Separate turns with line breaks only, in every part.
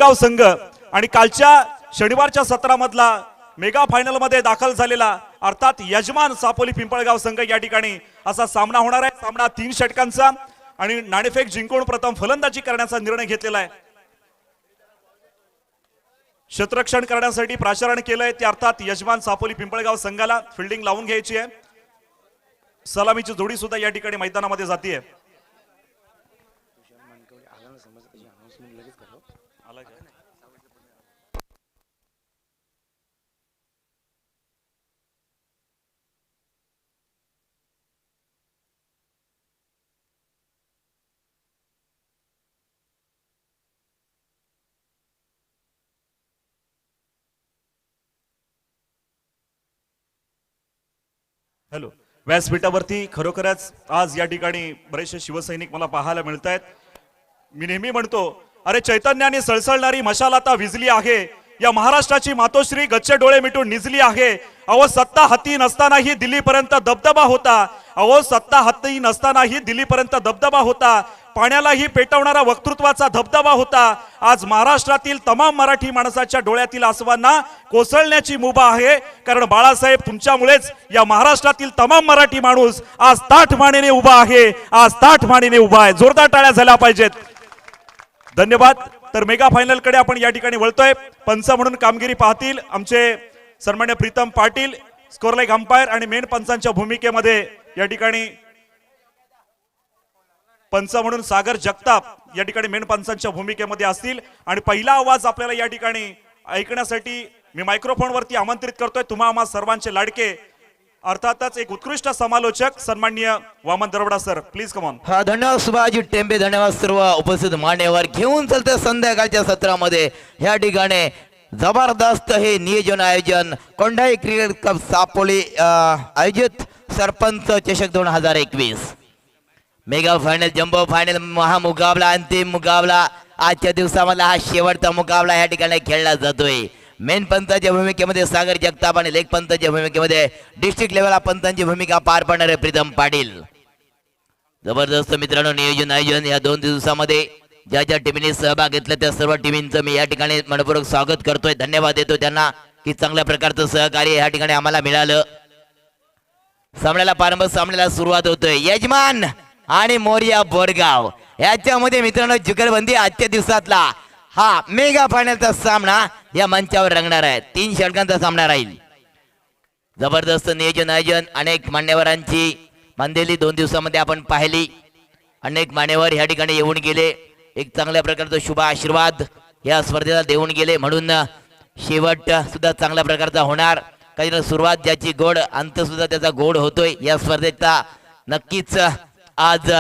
गाव संघ आणि कालच्या शनिवारच्या सत्रामधला मेगा फायनल मध्ये दाखल झालेला अर्थात यजमान सापोली पिंपळगाव संघ या ठिकाणी असा सामना होणार आहे। सामना 3 षटकांचा आणि नाणेफेक जिंकून प्रथम फलंदाजी करण्याचा निर्णय घेतलेला आहे। क्षेत्ररक्षण करण्यासाठी प्राचारण केलंय ते अर्थात यजमान सापोली पिंपळगाव संघाला फिल्डिंग लावून घ्यायची आहे। सलामीची जोडी सुद्धा या ठिकाणी मैदानामध्ये जाते। हॅलो, व्यासपीठावरती खरोखरच आज या ठिकाणी बरेचसे शिवसैनिक मला पाहायला मिळत आहेत। मी नेहमी म्हणतो, अरे चैतन्याने सळसळणारी मशाल आता विझली आहे, या महाराष्ट्राची मातोश्री गच्चे डोळे मिटून निजली आहे। अहो सत्ता हाती नसतानाही दिल्लीपर्यंत दबदबा होता, अहो सत्ता हाती नसतानाही दिल्लीपर्यंत दबदबा होता, पाण्यालाही पेटवणारा वक्तृत्वाचा धबधबा होता। आज महाराष्ट्रातील तमाम मराठी माणसाच्या डोळ्यातील आसवांना कोसळण्याची मुभा आहे, कारण बाळासाहेब तुमच्यामुळेच या महाराष्ट्रातील तमाम मराठी माणूस आज ताठ मानेने उभा आहे, आज ताठ मानेने उभा आहे। जोरदार टाळ्या झाल्या पाहिजेत। धन्यवाद। तर मेगा फायनल कडे आपण या ठिकाणी वळतोय। पंच म्हणून कामगिरी पाहतील आमचे सन्मान्य Pritam Patil, score like umpire आणि मेन पंचांच्या भूमिकेमध्ये या ठिकाणी पंच म्हणून सागर जगताप या ठिकाणी मेन पंचांच्या भूमिकेमध्ये असतील। आणि पहिला आवाज आपल्याला या ठिकाणी ऐकण्यासाठी मी मायक्रोफोन वरती आमंत्रित करतोय तुम्हा आम्हा सर्वांचे लाडके अर्थातच एक उत्कृष्ट समालोचक सन्माननीय Vaman Darwada sir, please come on.
हा, धन्यवाद सुभाजी टेंबे, धन्यवाद सर्व उपस्थित मान्यवर। घेऊन चलते संध्याकाळच्या सत्रामध्ये या ठिकाणी जबरदस्त हे नियोजन आयोजन कोंढाई क्रिकेट क्लब सापोली आयोजित सरपंच चषक 2021 मेगा फायनल जम्बो फायनल महामुकाबला अंतिम मुकाबला आजच्या दिवसामधला हा शेवटचा मुकाबला या ठिकाणी खेळला जातोय। मेन पंचाच्या भूमिकेमध्ये सागर जगताप आणि लेग पंचाच्या भूमिकेमध्ये डिस्ट्रिक्ट लेवलला पंचांची भूमिका पार पाडणारे प्रीतम पाटील। जबरदस्त मित्रांनो नियोजन आयोजन या 2 दिवसामध्ये ज्या ज्या टीमने सहभाग घेतला त्या सर्व टीमचं मी या ठिकाणी मनपूर्वक स्वागत करतोय, धन्यवाद देतो त्यांना की चांगल्या प्रकारचं सहकार्य या ठिकाणी आम्हाला मिळालं। सामन्याला प्रारंभ, सामन्याला सुरुवात होतोय यजमान आणि मोरिया बोरगाव याच्यामध्ये मित्रांनो जुगलबंदी आजच्या दिवसातला हा मेगा फायनलचा सामना या मंचावर रंगणार आहे। 3 षटकांचा सामना राहील। जबरदस्त नियोजन आयोजन अनेक मान्यवरांची बांधलेली 2 दिवसामध्ये आपण पाहिली। अनेक मान्यवर या ठिकाणी येऊन गेले, एक चांगल्या प्रकारचा शुभ आशीर्वाद या स्पर्धेला देऊन गेले, म्हणून शेवट सुद्धा चांगल्या प्रकारचा होणार। काही सुरुवात ज्याची गोड अंत सुद्धा त्याचा गोड होतोय। या स्पर्धेचा नक्कीच आज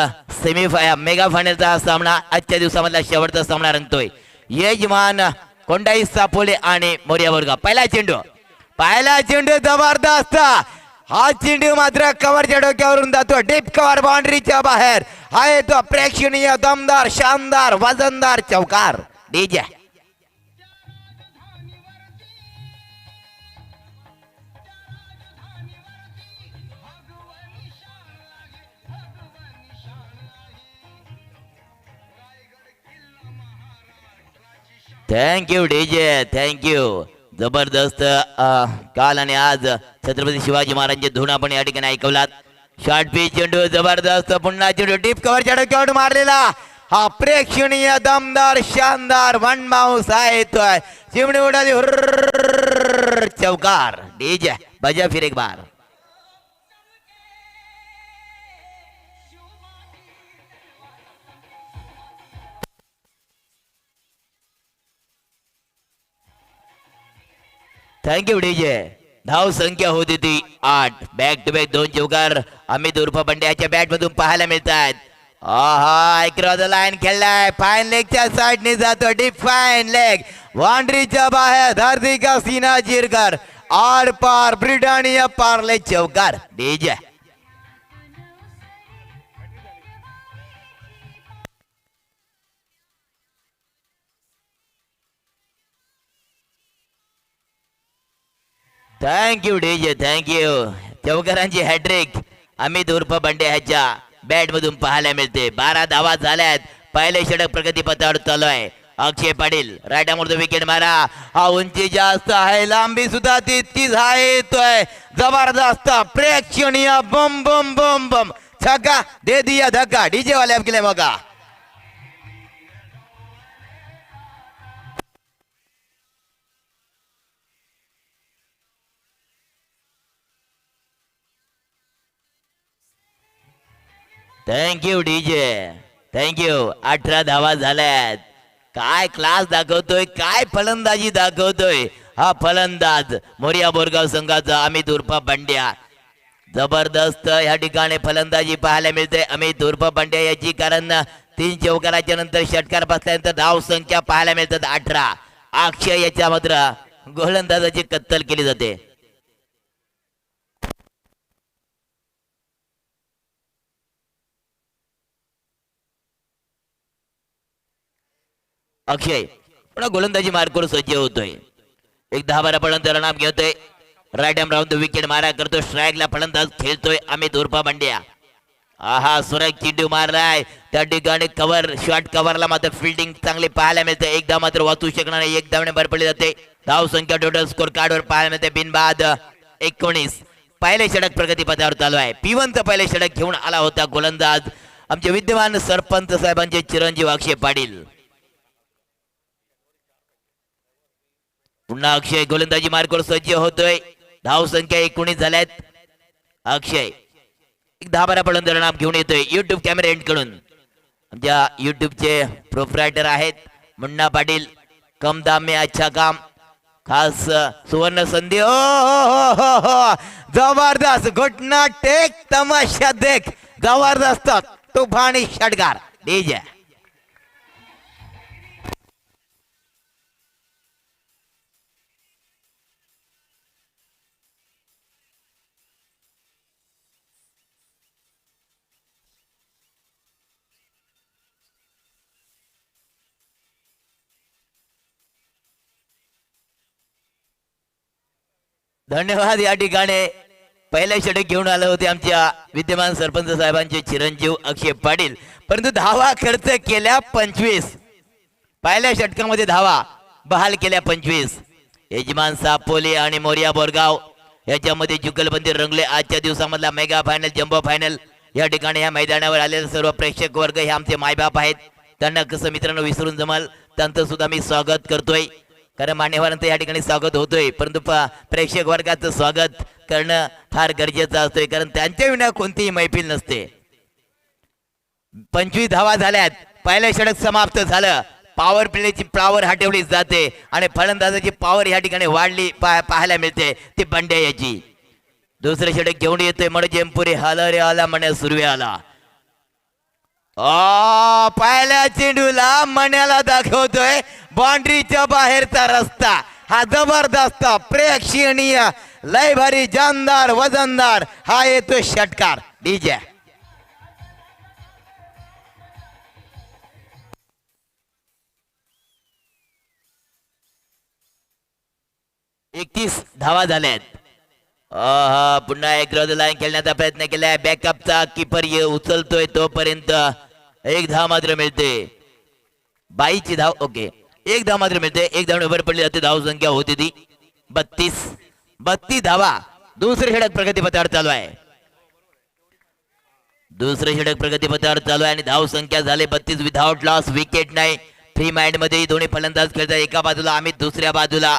मेगा फायनलचा हा सामना आजच्या दिवसामधला शेवटचा सामना रंगतोय। यजमान कोंढाई सापोले आणि मोरिया बोरगाव। पहिला चेंडू जबरदस्त, हा चेंडू मात्र कव्हरच्या डोक्यावरून जातो, डीप कव्हर बाउंड्रीच्या बाहेर आहे तो प्रेक्षणीय दमदार शानदार वजनदार चौकार। DJ thank you DJ, thank you. जबरदस्त काल आणि आज छत्रपती शिवाजी महाराजांचे धून आपण या ठिकाणी ऐकवलात। शॉर्ट पिच चेंडू जबरदस्त, पुन्हा चेंडू डीप कव्हरच्या डोक्यावर मारलेला, हा प्रेक्षणीय दमदार शानदार वन बाउंस आहे तो चिमणी उडाली, चौकार। डीजे बजा फिर एक बार। Thank you DJ. धाव संख्या होती ती 8, बॅक टू बॅक 2 चौकार अमित उर्फ बंड्याच्या बॅट मधून पाहायला मिळतात। आहा, क्रॉस द लाईन खेळलाय, फाईन लेगच्या साइडने जातो, डीप फाईन लेग बाउंड्रीच्या बाहेर, धरती का सीना चीरकर आर पार ब्रिटानिया पारले चौकार। DJ thank you DJ, thank you. चौकारांची हॅट्रिक अमित उर्फ बंडे ह्याच्या बॅट मधून पाहायला मिळते। 12 धावा झाल्यात, पहिले षटक प्रगतीपथावर चालू आहे। Akshay Patil right arm over the wicket मारा. हा उंची जास्त आहे, लांबी सुद्धा तितकीच आहे. येतोय जबरदस्त प्रेक्षणीय बम बम बम बम छक्का दे दिया धक्का. डीजे वाले आपके लिए मौका. Thank you DJ thank you. 18 धावा झाल्यात. काय क्लास दाखवतोय, काय फलंदाजी दाखवतोय हा फलंदाज मोरिया बोरगाव संघाचा अमित उर्फ बंड्या. जबरदस्त या ठिकाणी फलंदाजी पाहायला मिळते अमित उर्फ बंड्या याची. कारण 3 चौकाराच्या नंतर षटकार बसल्यानंतर धाव संख्या पाहायला मिळतात 18. अक्षय याच्या मात्र गोलंदाजाची कत्तल केली जाते. अक्षय पुन्हा गोलंदाजी मार्कवर सज्ज होतोय. एक 10-12 पर्यंत रनअप घेतोय. Right arm round the wicket मारा करतो. स्ट्राईकला फलंदाज खेळतोय अमित उर्फ बंड्या. आहा सुरेख चेंडू मारलाय त्या ठिकाणी. कव्हर शॉर्ट कव्हरला मात्र फिल्डिंग चांगली पाहायला मिळते. एकदा मात्र वाचू शकणार नाही. एक धावने भर पडली जाते. धाव संख्या टोटल स्कोर कार्डवर पाहायला मिळते बिनबाद 19. पहिले षटक प्रगतीपथावर चालू आहे. P1 चं पहिले षटक घेऊन आला होता गोलंदाज आमचे विद्यमान सरपंच साहेबांचे चिरंजीव अक्षय पाटील. पुन्हा अक्षय गोलंदाजी मार्कवर सज्ज होतोय. धाव संख्या 19 झाल्यात. अक्षय एक 10-12 पर्यंत रनअप घेऊन येतोय. युट्यूब कॅमेरा एंड कडून आमच्या युट्यूबचे प्रोप्रायटर आहेत मुन्ना पाटील. कम दाम में अच्छा काम. खास सुवर्ण संधी. हो जबरदस्त घटना टेक तमाशा देख. जबरदस्त तुफानी षटकार डीजे. धन्यवाद. या ठिकाणी पहिल्या षटक घेऊन आले होते आमच्या विद्यमान सरपंच साहेबांचे चिरंजीव अक्षय पाटील. परंतु धावा खर्च केल्या 25. पहिल्या षटकामध्ये धावा बहाल केल्या 25. यजमान सापोली आणि मोरिया बोरगाव याच्यामध्ये जुगलबंदी रंगले. आजच्या दिवसामधला मेगा फायनल जम्बो फायनल या ठिकाणी या मैदानावर आलेले सर्व प्रेक्षक वर्ग हे आमचे मायबाप आहेत. त्यांना कसं मित्रांनो विसरून जमाल त्यांचं सुद्धा मी स्वागत करतोय. कारण मान्यवरांचं या ठिकाणी स्वागत होतोय परंतु प्रेक्षक वर्गाचं स्वागत करणं फार गरजेचं असतोय. कारण त्यांच्या विना कोणतीही मैफिल नसते. 25 धावा झाल्यात. पहिलं षटक समाप्त झालं. पॉवर प्लेची पॉवर हटवली जाते आणि फलंदाजाची पॉवर या ठिकाणी वाढली पाहायला मिळते ती बंड्या याची. दुसरे षटक घेऊन येतोय मडजेमपुरी. रे आला म्हणे सुरवे आला. पहिल्या चेंडूला मण्याला दाखवतोय बाउंड्रीच्या बाहेरचा रस्ता. हा जबरदस्त प्रेक्षणीय लय भारी जानदार वजनदार हा येतोय षटकार डीजे. एकतीस धावा झाल्यात. पुन्हा एक लाईन खेळण्याचा प्रयत्न केलाय. बॅकअपचा किपर उचलतोय तोपर्यंत एक धाव मात्र मिळते. 22ची धाव. ओके एक धाव मात्र मिळते. एक धाव वर पडली जाते. धाव संख्या होती ती 32 धावा. दुसरे षटक प्रगतीपथावर चालू आहे. दुसरे षटक प्रगतीपथावर चालू आहे आणि धाव संख्या झाले 32 विदाउट लॉस. विकेट नाही. फ्री माइंड मध्ये दोन्ही फलंदाज खेळतात. एका बाजूला अमित दुसऱ्या बाजूला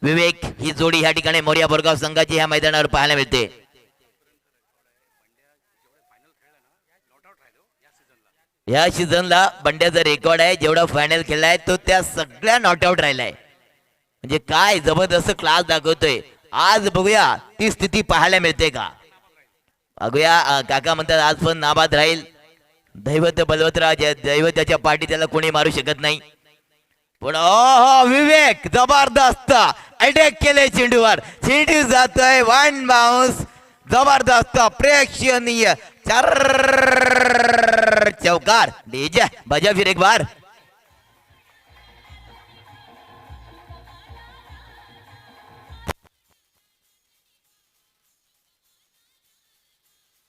विवेक. ही जोडी या ठिकाणी मोरिया बोरगाव संघाची ह्या मैदानावर पाहायला मिळते. या सीझनला बंड्याचा रेकॉर्ड आहे. जेवढा फायनल खेळलाय तो त्या सगळ्या नॉट आउट राहिलाय. म्हणजे काय जबरदस्त क्लास दाखवतोय. आज बघूया ती स्थिती पाहायला मिळते का. बघूया. काका म्हणतात आज पण नाबाद राहील. दैवत बलवतराज दैवताच्या पाठी त्याला कोणी मारू शकत नाही. पण विवेक जबरदस्त अटॅक केले चेंडूवर. चेंडू जातोय वन बाउन्स. जबरदस्त प्रेक्षणीय चौकार डीजे बजा फिर एक बार.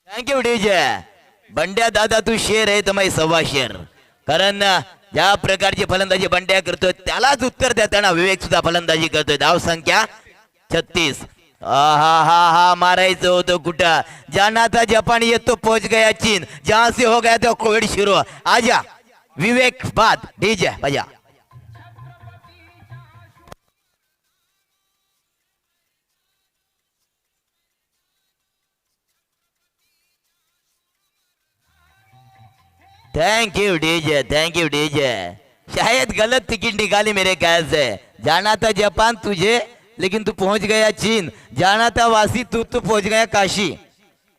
Thank you DJ. बंड्या दादा तू शेर आहे तर मैं 1.25 शेर. कारण ज्या प्रकारची फलंदाजी बंड्या करतोय त्यालाच उत्तर देताना विवेक सुद्धा फलंदाजी करतोय. धाव संख्या 36. हा हा हा मारायचं होतं कुठं. जाना था जापान ये तो पहुंच गया चीन, जहां से हो गया तो कोविड शुरू. आजा विवेक बाद डीजे बजा. Thank you DJ, thank you DJ. शायद गलत टिकट निकाली मेरे ख्याल से. जाना था जापान तुझे लेकिन तू पहुंच गया चीन. जाना था वासी तू पहुंच गया काशी.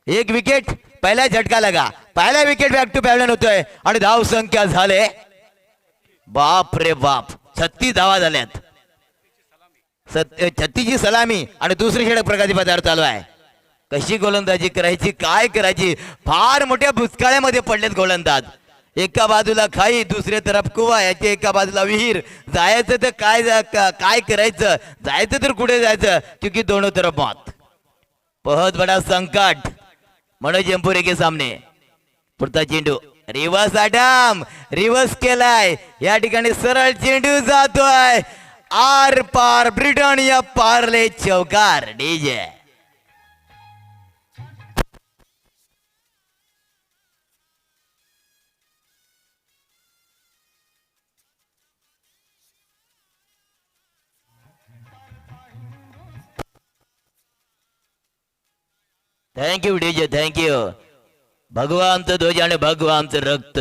एक विकेट पहिला झटका लगा. पहिला विकेट बॅक टू पॅव्हलियन होतोय आणि धाव संख्या झाले बाप रे बाप 36 धावा झाल्यात. 36 ची सलामी आणि दुसरी षटक प्रगती पदावर चालू आहे. कशी गोलंदाजी करायची काय करायची. फार मोठ्या भुसकाळ्यामध्ये पडलेत गोलंदाज. एका बाजूला खाई दुसऱ्या तरफ कुवा, याच्या एका बाजूला विहीर. जायचं तर काय करायचं. जायचं तर कुठे जायचं क्योंकि दोनों तरफ मौत. बहुत बड़ा संकट मनोज एम्पुरे के सामने. पुढचा चेंडू रिवर्स आटाम रिवर्स केलाय. या ठिकाणी सरळ चेंडू जातोय आर पार ब्रिटानिया पार्ले चौकार. DJ thank you DJ thank you. भगवानचं ध्वज आणि भगवानचं रक्त.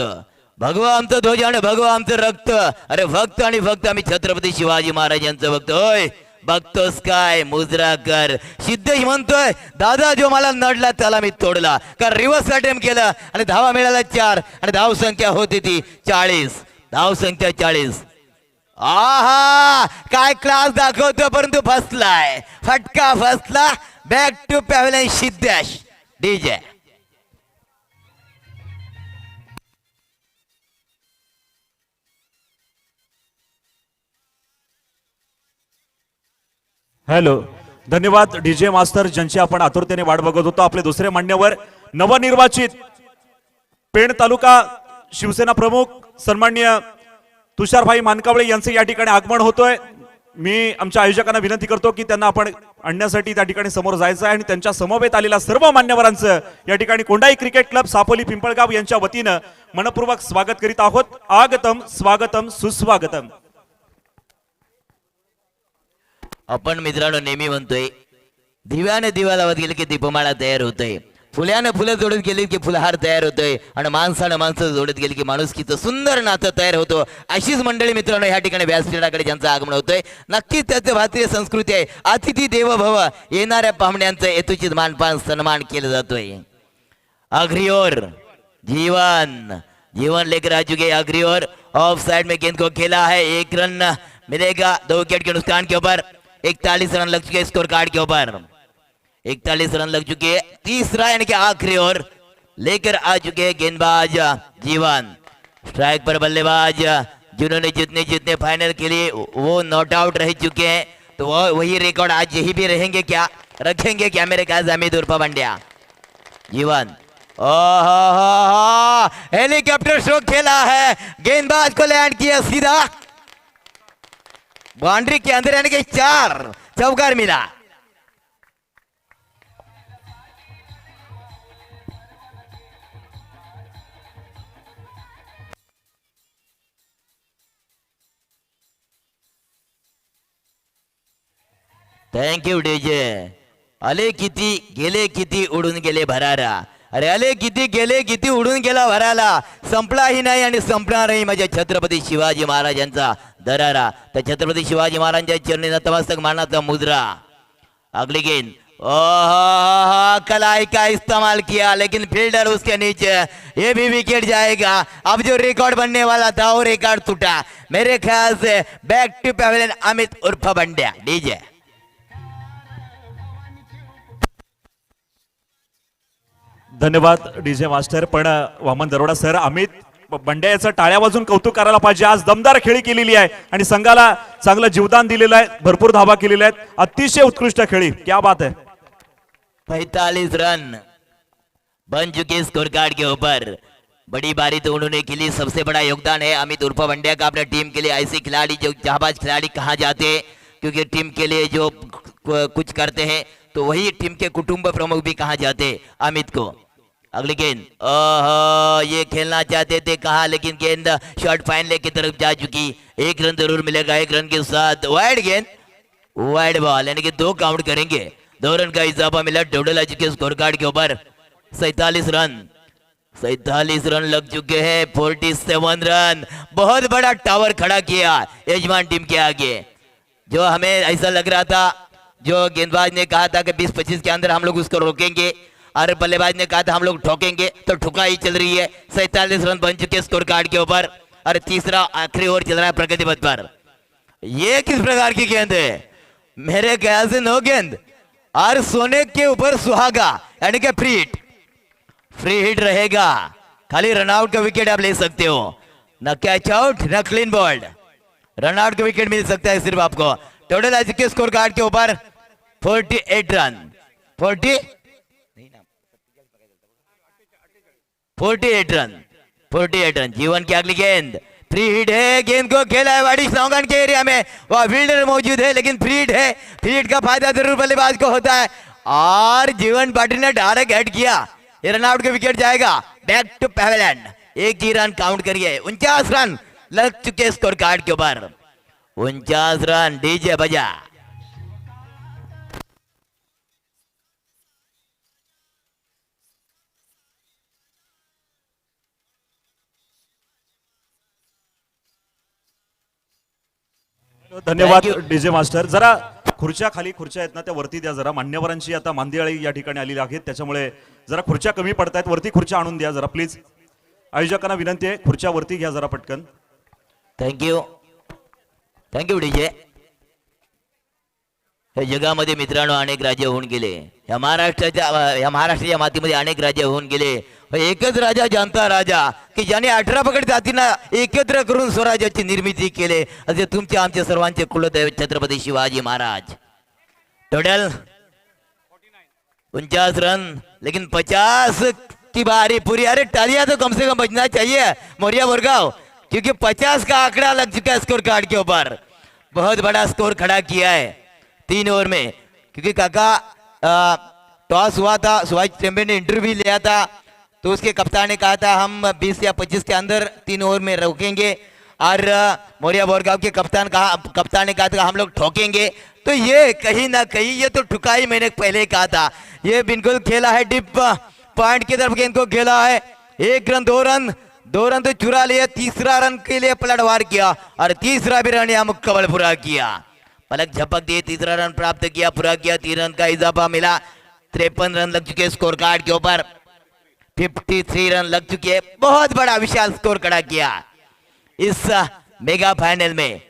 भगवानचं ध्वज आणि भगवानचं रक्त. अरे भक्त आणि भक्त आम्ही छत्रपती शिवाजी महाराज यांचं भक्त. होय बघतोस काय मुजरा कर. सिद्धेश म्हणतोय दादा जो मला नडला त्याला मी तोडला. कारण रिव्हर्स अटेम्प्ट केलं आणि धावा मिळाला 4 आणि धाव संख्या होती ती 40. धाव संख्या 40. आहा काय क्लास दाखवतो परंतु फसलाय. फटका फसला. Back to pavilion Siddhesh. DJ
hello. धन्यवाद डीजे मास्टर ज्यांची आपण आतुरतेने वाट बघत होतो. आपले दुसरे मान्यवर नवनिर्वाचित पेण तालुका शिवसेना प्रमुख सन्माननीय तुषारभाई मानकावळे यांचे या ठिकाणी आगमन होतोय. मी आमच्या आयोजकांना विनंती करतो की त्यांना आपण आणण्यासाठी त्या ठिकाणी समोर जायचं आहे आणि त्यांच्या समवेत आलेल्या सर्व मान्यवरांचं या ठिकाणी कोंडाई क्रिकेट क्लब सापोली पिंपळगाव यांच्या वतीनं मनपूर्वक स्वागत करीत आहोत. आगतम स्वागतम सुस्वागतम.
आपण मित्रांनो नेहमी म्हणतोय दिव्याने दिवा लावत गेले की दीपमाळा तयार होतोय. फुल्यानं फुलं जोडत गेली की फुलहार तयार होतोय आणि माणसानं माणसं जोडत गेली की माणुसकीचं सुंदर नातं तयार होतो. अशीच मंडळी मित्रांनो या ठिकाणी व्यासपीठाकडे ज्यांचं आगमन होतोय नक्कीच त्याचं भारतीय संस्कृती आहे. अतिथी देव भव. येणाऱ्या पाहुण्यांचं यथोचित मानपान सन्मान केलं जातोय. अग्रियोर जीवन जीवन लेकर आ चुके. अग्रियोर ऑफ साइड में गेंद को खेला है. 1 रन मिलेगा 2 विकेट के नुकसान के ऊपर. 41 रन लग चुके स्कोर कार्ड के ऊपर. 41 रन लग चुके. तीसरा यानी कि आखिरी ओवर लेकर आ चुके गेंदबाज जीवन. स्ट्राइक पर बल्लेबाज जिन्होंने जितने फाइनल के लिए वो नॉट आउट रह चुके हैं तो वो वही रिकॉर्ड आज यही भी रहेंगे क्या रखेंगे क्या मेरे ख्याल हमीद उर्फा बंड्या. जीवन हेलीकॉप्टर शो खेला है. गेंदबाज को लैंड किया सीधा बाउंड्री के अंदर यानी कि 4 चौकार मिला. Thank you DJ. आले किती गेले किती उडून गेले भरारा. अरे आले किती गेले किती उडून गेला भराला. संपलाही नाही आणि संपणारही माझ्या छत्रपती शिवाजी महाराजांचा दरारा. तर छत्रपती शिवाजी महाराजांच्या चरणी नतमस्तक मानाचा मुद्रा. अगली गेंद कलाई का इस्तेमाल किया लेकिन फील्डर उसके नीचे. ये भी विकेट जाएगा. अब जो रिकॉर्ड बनने वाला था वो रिकॉर्ड टूटा मेरे ख्याल से. बैक टू पवेलियन अमित उर्फ बंड्या. डीजे
धन्यवाद डीजे मास्टर. पण वामन दरोडा सर अमित बंड्या याचं टाळ्या वाजून कौतुक करायला पाहिजे. आज दमदार खेळी केलेली आहे आणि संघाला चांगलं जीवदान दिलेलं आहे. भरपूर धावा केलेल्या आहेत. अतिशय उत्कृष्ट खेळी. क्या बात है.
45 रन बन चुके स्कोर कार्ड के ऊपर. बड़ी बारी तो उन्होंने खेली, सबसे बड़ा योगदान है अमित उर्फ वंड्या का अपने टीम के लिए। ऐसे खिलाड़ी जो जाबाज खिलाड़ी कहा जाते हैं, क्योंकि टीम के लिए जो कुछ करते हैं तो वही टीम के कुटुंब प्रमुख भी कहा जाते हैं अमित को। अगली गेंद, ओहो ये खेलना चाहते थे कहा, लेकिन गेंद शॉर्ट फाइनल की तरफ जा चुकी। एक रन जरूर मिलेगा, एक रन के साथ वाइड गेंद, वाइड बॉल, यानी कि 2 काउंट करेंगे। 2 रन का इजाफा मिला टोटल आज के स्कोर कार्ड के ऊपर। 47 रन, 47 रन लग चुके हैं। 47 रन, बहुत बड़ा टावर खड़ा किया यजमान टीम के आगे। जो हमें ऐसा लग रहा था, जो गेंदबाज ने कहा था कि 20-25 के अंदर हम लोग उसको रोकेंगे, और बल्लेबाज ने कहा था हम लोग ठोकेंगे, तो ठुकाई चल रही है। 47 रन बन चुके स्कोर कार्ड के ऊपर, और तीसरा आखिरी ओवर चल रहा है प्रगति पथ पर। ये किस प्रकार की गेंद है? मेरे ख्याल से नो गेंद, और सोने के ऊपर सुहागा, यानी कि फ्री हिट, फ्री हिट रहेगा। खाली रनआउट का विकेट आप ले सकते हो, न कैच आउट न क्लीन बॉल्ड, रनआउट का विकेट मिल सकता है सिर्फ आपको। टोटल आज के स्कोर कार्ड के ऊपर 48 रन, 48 रन, 48 रन। जीवन की अगली गेंद फ्री हिट है, गेंद को खेला है वाड़ी लॉन्गन के एरिया में, वह फील्डर मौजूद है लेकिन फ्री हिट है। फ्री हिट का फायदा जरूर बल्लेबाज को होता है, और जीवन पाटिल ने डायरेक्ट हेड किया, ये रनआउट के विकेट जाएगा बैक टू पेवेलियन। एक ही रन काउंट करिए, 49 रन लग चुके स्कोर कार्ड के ऊपर, 49 रन। डीजे बजा।
धन्यवाद
Thank you.
DJ master. जरा खुर्च्या खाली खुर्च्या आहेत ना त्या वरती द्या जरा, मान्यवरांची आता मांदियाळी या ठिकाणी आलेली आहेत, त्याच्यामुळे जरा खुर्च्या कमी पडतायत, वरती खुर्च्या आणून द्या जरा प्लीज। आयोजकांना विनंती आहे, खुर्च्या वरती घ्या जरा पटकन।
Thank you, thank you DJ. या जगामध्ये मित्रांनो अनेक राज्य होऊन गेले, या महाराष्ट्राच्या मातीमध्ये अनेक राज्य होऊन गेले। एकच राजा जानता राजा, की ज्याने 18 पगड जातींना एकत्र करून स्वराज्याची निर्मिती केले, असे तुमचे आमचे सर्वांचे कुलदैवत छत्रपती शिवाजी महाराज। टोटल 49 रन, लेकिन 50 की बारी पूरी। अरे टालियां तो कम से कम बजना चाहिए मोरिया बोरगांव, क्योंकि 50 का आंकड़ा लग चुका है स्कोर कार्ड के ऊपर। बहुत बड़ा स्कोर खड़ा किया है 3 ओवर में, क्योंकि काका टॉस हुआ था, सुभाष टेम्बे ने इंटरव्यू लिया था, तो उसके कप्तान ने कहा था हम 20 या 25 के अंदर 3 ओवर में रोकेंगे, और मोरिया बोरगांव के कप्तान ने कहा था हम लोग ठोकेंगे। तो ये कहीं ना कहीं ये तो ठुकाई मैंने पहले कहा था, ये बिल्कुल खेला है डिप पॉइंट की तरफ गेंद को खेला है। 1 रन 2 रन, 2 रन तो चुरा लिए, तीसरा रन के लिए पलटवार किया, और तीसरा भी रन यहाँ मुक्कमल पूरा किया, पलक झपक दिए, तीसरा रन प्राप्त किया, पूरा किया। 3 रन का इजाफा मिला, 53 रन लग चुके स्कोर कार्ड के ऊपर, 53 रन लग चुके हैं। बहुत बड़ा विशाल स्कोर खड़ा किया इस मेगा फाइनल में।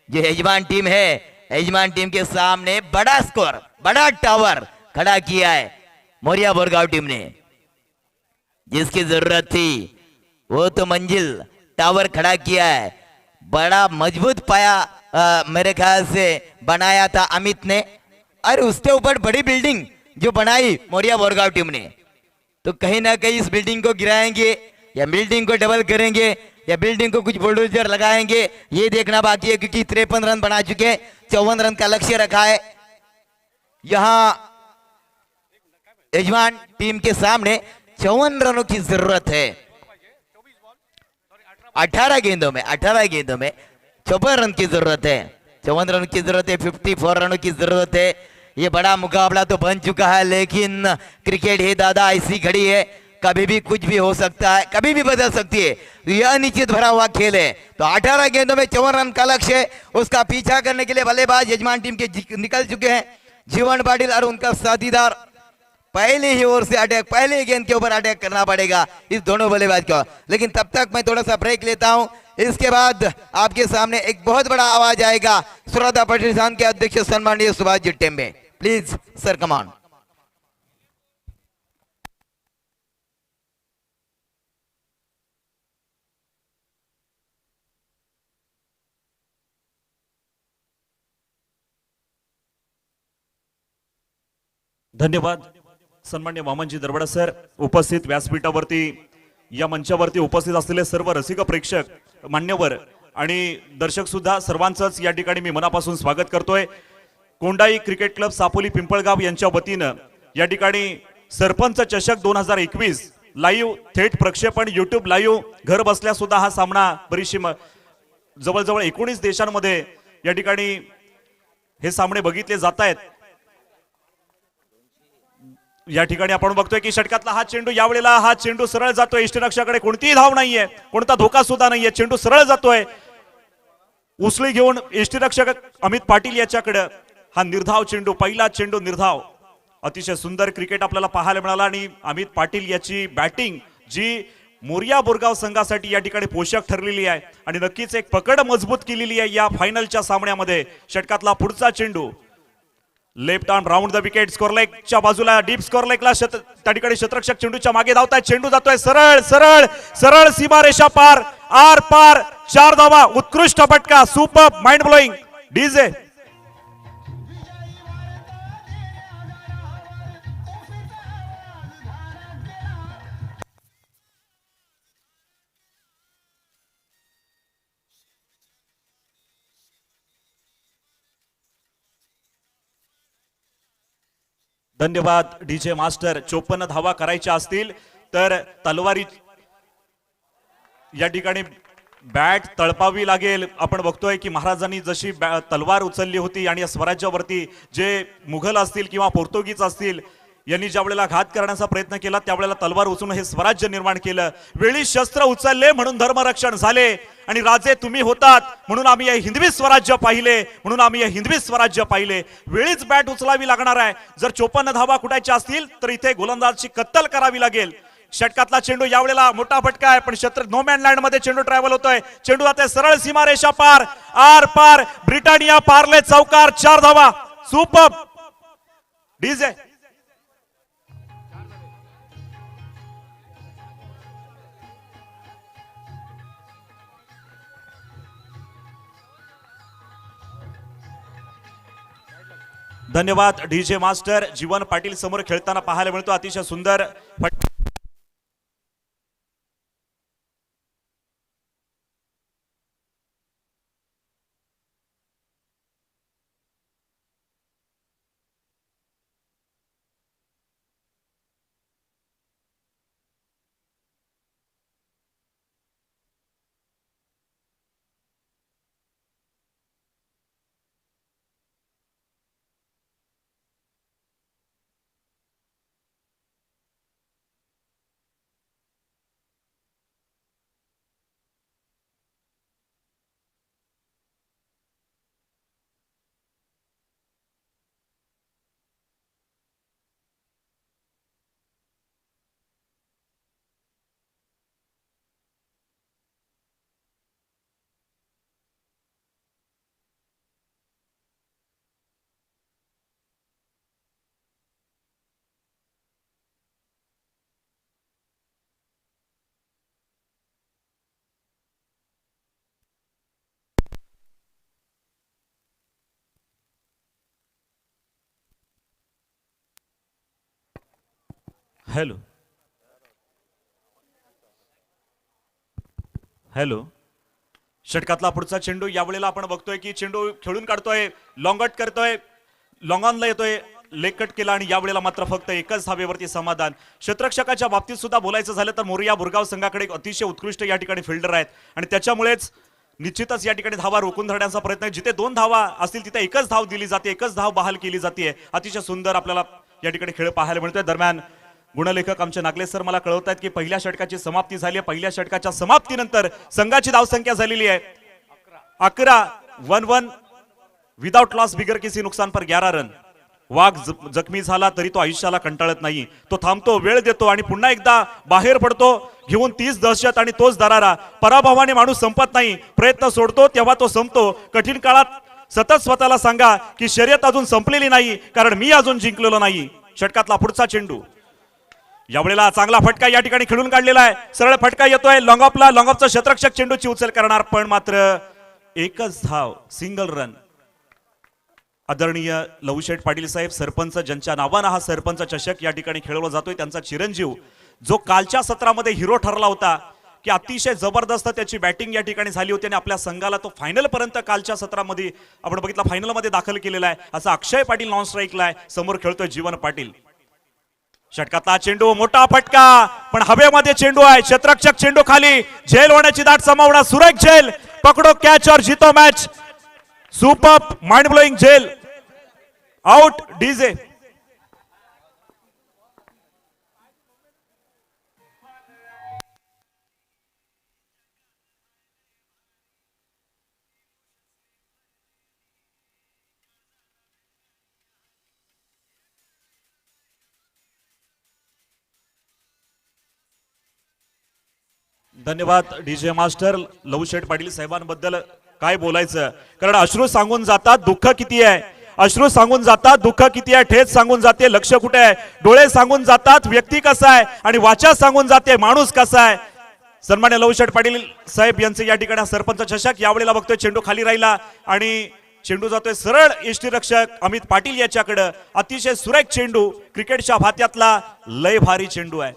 जो यजमान टीम है, यजमान टीम के सामने बड़ा स्कोर, बड़ा टावर खड़ा किया है मोरिया बोरगांव टीम ने। जिसकी जरूरत थी वो तो मंजिल टावर खड़ा किया है, बड़ा मजबूत पाया मेरे ख्याल से बनाया था अमित ने, और उसके ऊपर बड़ी बिल्डिंग जो बनाई मोरिया बोरगांव टीम ने। तो कहीं ना कहीं इस बिल्डिंग को गिराएंगे, या बिल्डिंग को डबल करेंगे, या बिल्डिंग को कुछ बुलडोजर लगाएंगे, ये देखना बाकी है, क्योंकि 53 रन बना चुके, 54 रन का लक्ष्य रखा है। यहां यजमान टीम के सामने 54 रनों की जरूरत है। 18 गेंदों में 54 रन की जरूरत है, 54 रन की जरूरत है, 54 रनों की जरूरत है। ये बड़ा मुकाबला तो बन चुका है, लेकिन क्रिकेट ही दादा ऐसी घड़ी है, कभी भी कुछ भी हो सकता है, कभी भी बदल सकती है, यह अनिश्चित भरा हुआ खेल है। तो 18 गेंदों में 54 रन का लक्ष्य है, उसका पीछा करने के लिए बल्लेबाज यजमान टीम के निकल चुके हैं, जीवन पाटिल और उनका साथीदार। पहले ही ओवर से अटैक, पहले ही गेंद के ऊपर अटैक करना पड़ेगा इस दोनों बल्लेबाज को। लेकिन तब तक मैं थोड़ा सा ब्रेक लेता हूं, इसके बाद आपके सामने एक बहुत बड़ा आवाज आएगा श्रोता प्रतिष्ठान के अध्यक्ष सम्माननीय Subhash ji Tembe. Please sir, come on.
धन्यवाद सन्मान्य वामनजी दरबडा सर। उपस्थित व्यासपीठावरती या मंचावरती उपस्थित असलेले सर्व रसिक प्रेक्षक मान्यवर आणि दर्शक सुद्धा सर्वांचंच या ठिकाणी मी मनापासून स्वागत करतोय। कोंडाई क्रिकेट क्लब सापोली पिंपळगाव यांच्या वतीनं या ठिकाणी सरपंच चषक 2021 लाईव्ह थेट प्रक्षेपण YouTube लाईव्ह घर बसल्या सुद्धा हा सामना बरीचशी जवळजवळ 19 देशांमध्ये या ठिकाणी हे सामने बघितले जात आहेत। या ठिकाणी आपण बघतोय की षटकातला हा चेंडू यावेळेला हा चेंडू सरळ जातोय, इष्टरक्षकाकडे कोणतीही धाव नाहीये, कोणता धोका सुद्धा नाहीये, चेंडू सरळ जातोय, उसळी घेऊन इष्टरक्षक अमित पाटील याच्याकडे हा निर्धाव चेंडू, पहिला चेंडू निर्धाव। अतिशय सुंदर क्रिकेट आपल्याला पाहायला मिळाला आणि अमित पाटील याची बॅटिंग जी मोरिया बोरगाव संघासाठी या ठिकाणी पोषक ठरलेली आहे आणि नक्कीच एक पकड मजबूत केलेली आहे या फायनलच्या सामन्यामध्ये। षटकातला पुढचा चेंडू left arm round the wicket, square लेगच्या बाजूला डीप स्कोर लेगला त्या ठिकाणी क्षेत्ररक्षक चेंडूच्या मागे धावताय, चेंडू जातोय सरळ सरळ सरळ सीमारेषा पार, आर पार, 4 धावा, उत्कृष्ट फटका, सुपर माइंड ब्लोईंग डीजे। धन्यवाद डीजे मास्टर। 54 धावा करायच्या असतील तर तलवारी या ठिकाणी बॅट तळपावी लागेल। आपण बघतोय की महाराजांनी जशी तलवार उचलली होती आणि या स्वराज्यावरती जे मुघल असतील किंवा पोर्तुगीज असतील यांनी ज्या वेळेला घात करण्याचा प्रयत्न केला त्यावेळेला तलवार उचलून हे स्वराज्य निर्माण केलं। वेळी शस्त्र उचलले म्हणून धर्मरक्षण झाले आणि राजे तुम्ही होतात म्हणून आम्ही हे हिंदवी स्वराज्य पाहिले, म्हणून आम्ही हे हिंदवी स्वराज्य पाहिले। वेळीच बॅट उचलावी लागणार आहे। जर 54 धावा कुठायच्या असतील तर इथे गोलंदाजची कत्तल करावी लागेल। षटकातला चेंडू यावेळेला मोठा फटका आहे पण नो मॅन लँड मध्ये चेंडू ट्रॅव्हल होतोय, चेंडू जाते सरळ सीमारेषा पार, आर पार, ब्रिटानिया पार्ले चौकार, 4 धावा, सुपर डीजे। धन्यवाद डीजे मास्टर। जीवन पाटील समोर खेळताना पाहायला मिळतो, अतिशय सुंदर हॅलो हॅलो। षटकातला पुढचा चेंडू यावेळेला आपण बघतोय की चेंडू खेळून काढतोय, लॉंगट करतोय, लॉंगॉनला येतोय, लेग कट केला आणि यावेळेला मात्र फक्त एकच धावेवरती समाधान। क्षेत्ररक्षकाच्या बाबतीत सुद्धा बोलायचं झालं तर मोरिया बुरगाव संघाकडे अतिशय उत्कृष्ट या ठिकाणी फिल्डर आहेत आणि त्याच्यामुळेच निश्चितच या ठिकाणी धावा रोखून धरण्याचा प्रयत्न, जिथे 2 धावा असतील तिथे एकच धाव दिली जाते, एकच धाव बहाल केली जाते। अतिशय सुंदर आपल्याला या ठिकाणी खेळ पाहायला मिळतोय। दरम्यान गुणलेखक आमचे नागले सर मला कळवतात की पहिल्या षटकाची समाप्ती झाली आहे। पहिल्या षटकाच्या समाप्तीनंतर संघाची धावसंख्या झालेली आहे 11, 1-1 विदाउट लॉस बिगर किसी नुकसान पर 11 रन। वाघ जखमी झाला तरी तो आयुष्याला कंटाळत नाही, तो थांबतो, वेळ देतो आणि पुन्हा एकदा बाहेर पडतो घेऊन 30 दहशत आणि तोच दरारा। पराभवाने माणूस संपत नाही, प्रयत्न सोडतो तेव्हा तो संपतो। कठीण काळात सतत स्वतःला सांगा की शर्यत अजून संपलेली नाही कारण मी अजून जिंकलेलो नाही। षटकातला पुढचा चेंडू यावेळेला चांगला फटका या ठिकाणी खेळून काढलेला आहे, सरळ फटका येतोय लॉंगऑफला, लॉंगऑफचा क्षेत्ररक्षक चेंडूची उचल करणार पण मात्र एकच धाव, सिंगल रन। आदरणीय लवशेठ पाटील साहेब सरपंच ज्यांच्या नावाने हा सरपंच चषक या ठिकाणी खेळवला जातोय त्यांचा चिरंजीव जो कालच्या सत्रामध्ये हिरो ठरला होता की अतिशय जबरदस्त त्याची बॅटिंग या ठिकाणी झाली होती आणि आपल्या संघाला तो फायनल पर्यंत कालच्या सत्रामध्ये आपण बघितला फायनल मध्ये दाखल केलेला आहे. असा अक्षय पाटील नॉन स्ट्राईकला आहे, समोर खेळतोय जीवन पाटील. षटकातला चेंडू, मोठा फटका, पण हवेमध्ये चेंडू आहे. क्षेत्ररक्षक चेंडू खाली, झेल होण्याची दाट संभावना. सुरेख झेल, पकडो कॅच और जीतो मॅच. सुपर माइंड ब्लोइंग झेल, आउट डीजे. धन्यवाद डीजे मास्टर. लवशेठ पाटील साहेबांबद्दल काय बोलायचं, कारण अश्रू सांगून जातात दुःख किती आहे, अश्रू सांगून जातात दुःख किती आहे, ठेच सांगून जाते लक्ष कुठे आहे, डोळे सांगून जातात व्यक्ती कसा आहे आणि वाचा सांगून जाते माणूस कसा आहे. सन्मान्य लवशेठ पाटील साहेब यांचे या ठिकाणी सरपंच चषक. यावेळेला बघतोय चेंडू खाली राहिला आणि चेंडू जातोय सरळ यष्टीरक्षक अमित पाटील याच्याकडे. अतिशय सुरेख चेंडू, क्रिकेटच्या भात्यातला लय भारी चेंडू आहे.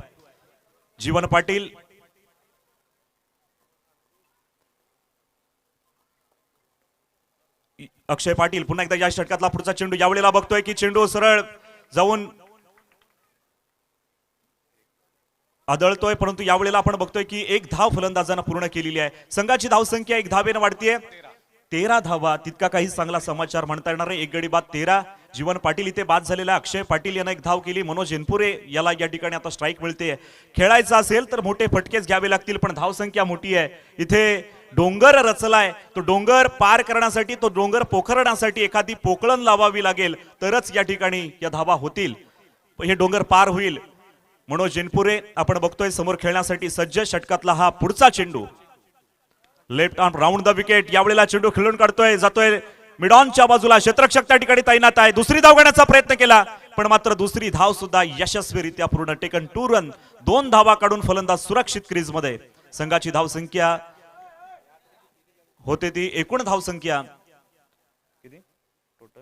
जीवन पाटील, अक्षय पाटील पुन्हा एकदा या षटकातला पुढचा चेंडू. यावेळेला बघतोय की चेंडू सरळ जाऊन आदळतोय, परंतु यावेळेला आपण बघतोय की एक धाव फलंदाजांना पूर्ण केलेली आहे. संघाची धावसंख्या एक धावेने वाढतीये, 13 धावा. तितका काही चांगला समाचार म्हणता येणार नाही. एक गडी बाद 13. जीवन पाटील इथे बाद झालेला. अक्षय पाटील यांना एक धाव केली. मनोज एनपुरे याला या ठिकाणी आता स्ट्राईक मिळते. खेळायचं असेल तर मोठे फटकेच घ्यावे लागतील, पण धावसंख्या मोठी आहे. इथे डोंगर रचलाय, तो डोंगर पार करण्यासाठी, तो डोंगर पोखरण्यासाठी एखादी पोकळण लावावी लागेल, तरच या ठिकाणी या धावा होतील, हे डोंगर पार होईल. मनोज एनपुरे आपण बघतोय समोर खेळण्यासाठी सज्ज. षटकातला हा पुढचा चेंडू, left arm round the wicket. यावेळेला चेंडू खेळून काढतोय, जातोय मिडॉनच्या बाजूला. क्षेत्ररक्षक त्या ठिकाणी तैनात आहे. दुसरी धाव घेण्याचा प्रयत्न केला, पण मात्र दुसरी धाव सुद्धा यशस्वीरित्या पूर्ण. टेकन 2 रन, 2 धावा काढून फलंदाज सुरक्षित क्रीज मध्ये. संघाची धावसंख्या होते ती एकूण धावसंख्या किती टोटल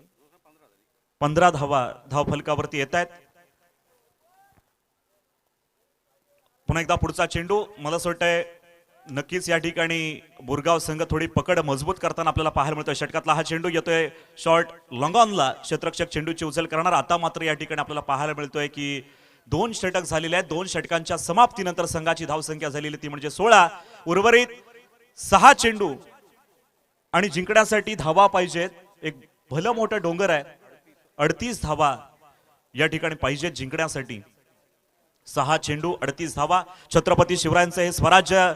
15 धावा धाव फलकावरती येत आहेत. पुन्हा एकदा पुढचा चेंडू. मला असं वाटतंय नक्कीच या ठिकाणी बोरगाव संघ थोडी पकड मजबूत करताना आपल्याला पाहायला मिळतोय. षटकातला हा चेंडू येतोय शॉर्ट लॉंगॉनला. क्षेत्ररक्षक चेंडूची उचल करणार. आता मात्र या ठिकाणी आपल्याला पाहायला मिळतोय की 2 षटक झालेले आहेत. 2 षटकांच्या समाप्तीनंतर संघाची धावसंख्या झालेली ती म्हणजे 16. उर्वरित 6 चेंडू आणि जिंकण्यासाठी धावा पाहिजेत. एक भलं मोठं डोंगर आहे, 38 धावा या ठिकाणी पाहिजेत जिंकण्यासाठी. 6 चेंडू 38 धावा. छत्रपती शिवरायांचं हे स्वराज्य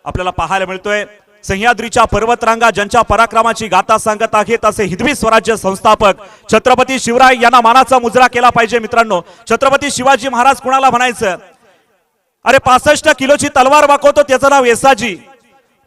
आपल्याला पाहायला मिळतोय. सह्याद्रीच्या पर्वतरांगा ज्यांच्या पराक्रमाची गाथा सांगत आहेत असे हिंदवी स्वराज्य संस्थापक छत्रपती शिवराय यांना मानाचा मुजरा केला पाहिजे. मित्रांनो, छत्रपती शिवाजी महाराज कुणाला म्हणायचं? अरे 65 किलोची तलवार वागवतो त्याचं नाव येसाजी.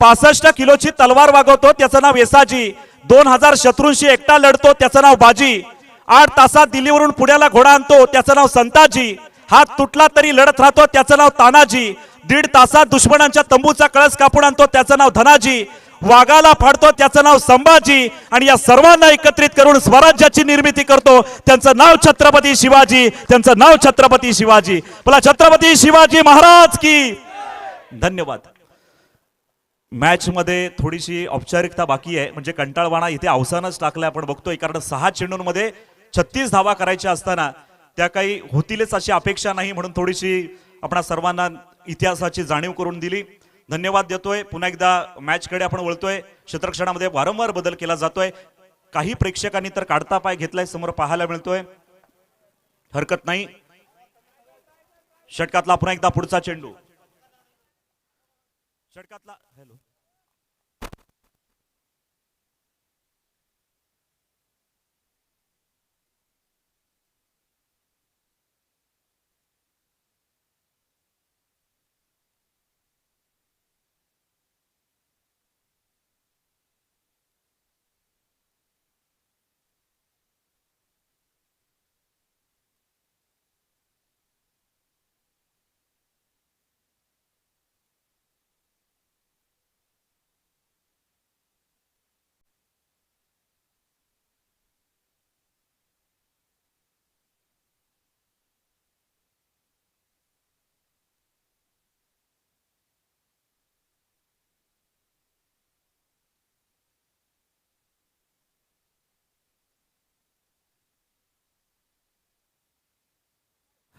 65 किलोची तलवार वागवतो त्याचं नाव येसाजी. 2000 शत्रूंशी एकटा लढतो त्याचं नाव बाजी. 8 तासात दिल्लीवरून पुण्याला घोडा आणतो त्याचं नाव संताजी. हात तुटला तरी लढत राहतो त्याचं नाव तानाजी. 1.5 तासात दुश्मनांच्या तंबूचा कळस कापून आणतो त्याचं नाव धनाजी. वाघाला फाडतो त्याचं नाव संभाजी. आणि या सर्वांना एकत्रित करून स्वराज्याची निर्मिती करतो त्यांचं नाव छत्रपती शिवाजी. त्यांचं नाव छत्रपती शिवाजी. बोला छत्रपती शिवाजी महाराज की. धन्यवाद. मॅच मध्ये थोडीशी औपचारिकता बाकी आहे, म्हणजे कंटाळवाणा इथे अवसानच टाकलाय आपण बघतोय. कारण 6 चेंडूंमध्ये 36 धावा करायच्या असताना त्या काही होतीलच अशी अपेक्षा नाही, म्हणून थोडीशी आपणा सर्वांना इतिहासाची जाणीव करून दिली. धन्यवाद देतोय. पुन्हा एकदा मॅचकडे आपण वळतोय. क्षेत्ररक्षणामध्ये वारंवार बदल केला जातोय. काही प्रेक्षकांनी तर काढता पाय घेतलाय, समोर पाहायला मिळतोय. हरकत नाही. षटकातला पुन्हा एकदा पुढचा चेंडू. षटकातला हॅलो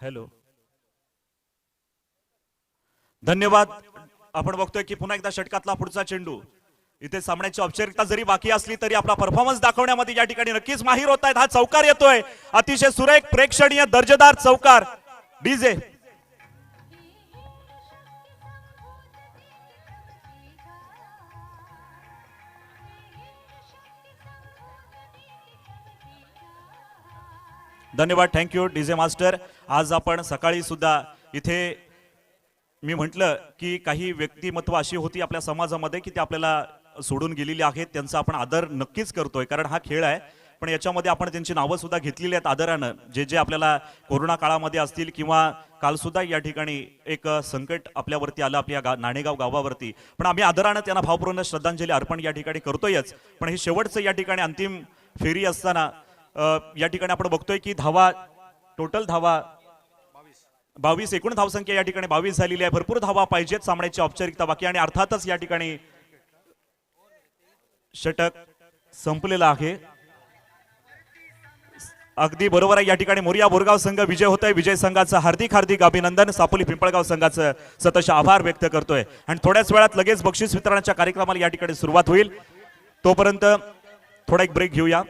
हॅलो, धन्यवाद. आपण बघतोय की पुन्हा एकदा षटकातला पुढचा चेंडू. इथे सामन्याची औपचारिकता जरी बाकी असली तरी आपला परफॉर्मन्स दाखवण्यामध्ये या ठिकाणी नक्कीच माहीर होत आहेत. हा चौकार येतोय, अतिशय सुरेख प्रेक्षणीय दर्जेदार चौकार. डीजे धन्यवाद, थँक्यू डीजे मास्टर. आज आपण सकाळी सुद्धा इथे मी म्हटलं की काही व्यक्तिमत्व अशी होती आपल्या समाजामध्ये की ते आपल्याला सोडून गेलेली आहेत, त्यांचा आपण आदर नक्कीच करतोय कारण हा खेळ आहे. पण याच्यामध्ये आपण त्यांची नावं सुद्धा घेतलेली आहेत आदरानं, जे जे आपल्याला कोरोना काळामध्ये असतील किंवा काल सुद्धा या ठिकाणी एक संकट आपल्यावरती आलं आपल्या नाणेगाव गावावरती, पण आम्ही आदरानं त्यांना भावपूर्ण श्रद्धांजली अर्पण या ठिकाणी करतोयच. पण हे शेवटचं या ठिकाणी अंतिम फेरी असताना या ठिकाणी आपण बघतोय की धावा, टोटल धावा 22, एकूण धावसंख्या या ठिकाणी 22 झालेली आहे. भरपूर धावा पाहिजेत, सामन्याची औपचारिकता बाकी आणि अर्थातच या ठिकाणी षटक संपलेला आहे. अगदी बरोबर आहे. या ठिकाणी मोरिया बोरगाव संघ विजय होत आहे. विजय संघाचं हार्दिक हार्दिक अभिनंदन. सापोली पिंपळगाव संघाचं सतत आभार व्यक्त करतोय आणि थोड्याच वेळात लगेच बक्षीस वितरणाच्या कार्यक्रमाला या ठिकाणी सुरुवात होईल. तोपर्यंत थोडा एक ब्रेक घेऊया.